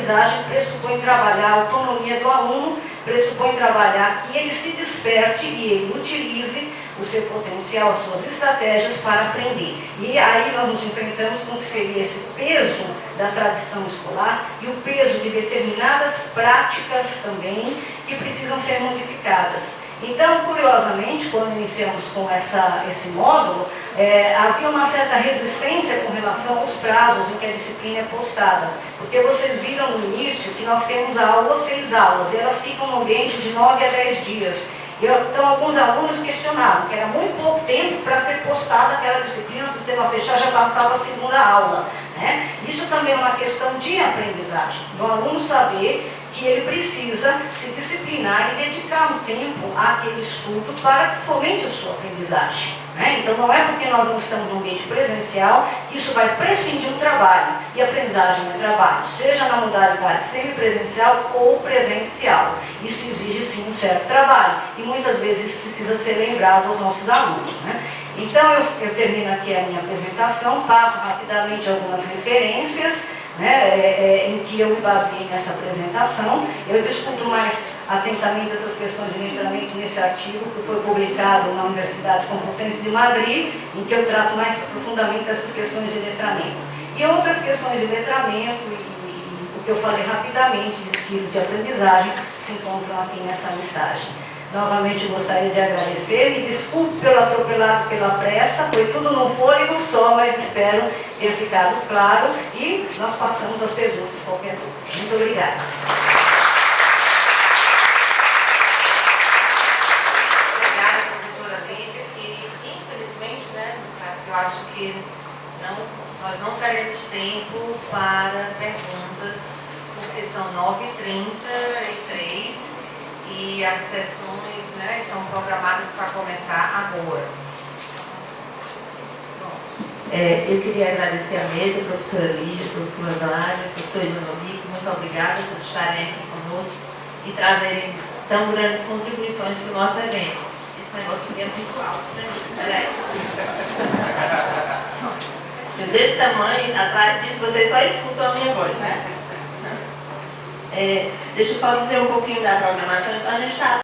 aprendizagem pressupõe trabalhar a autonomia do aluno, pressupõe trabalhar que ele se desperte e ele utilize o seu potencial, as suas estratégias para aprender. E aí nós nos enfrentamos com o que seria esse peso da tradição escolar e o peso de determinadas práticas também que precisam ser modificadas. Então, curiosamente, quando iniciamos com esse módulo, havia uma certa resistência com relação aos prazos em que a disciplina é postada. Porque vocês viram no início que nós temos aulas, 6 aulas, e elas ficam no ambiente de 9 a 10 dias. Então, alguns alunos questionavam que era muito pouco tempo para ser postada aquela disciplina, o sistema fechado já passava a segunda aula. Né? Isso também é uma questão de aprendizagem, do aluno saber que ele precisa se disciplinar e dedicar um tempo àquele estudo para que fomente a sua aprendizagem. Né? Então não é porque nós não estamos no ambiente presencial que isso vai prescindir do trabalho. E aprendizagem é trabalho, seja na modalidade semipresencial ou presencial. Isso exige sim um certo trabalho e muitas vezes isso precisa ser lembrado aos nossos alunos. Né? Então eu termino aqui a minha apresentação, passo rapidamente algumas referências, né, em que eu me baseei nessa apresentação. Eu discuto mais atentamente essas questões de letramento nesse artigo que foi publicado na Universidade Complutense de Madrid, em que eu trato mais profundamente essas questões de letramento. E outras questões de letramento e o que eu falei rapidamente de estilos de aprendizagem se encontram aqui nessa listagem. Novamente gostaria de agradecer, me desculpe pelo atropelado, pela pressa, foi tudo num fôlego só, mas espero ter ficado claro e nós passamos as perguntas, qualquer dúvida. Muito obrigada. Obrigada, professora Lívia, e infelizmente, né, eu acho que nós não teremos tempo para perguntas, porque são 9h33 e as sessões, né, estão programadas para começar agora. Eu queria agradecer a mesa, a professora Lídia, a professora Nádia, a professora Ilana, muito obrigada por estarem aqui conosco e trazerem tão grandes contribuições para o nosso evento. Esse negócio aqui é muito alto, né? Peraí. Desse tamanho, atrás disso, vocês só escutam a minha voz, né? Deixa eu só dizer um pouquinho da programação. Então, a gente está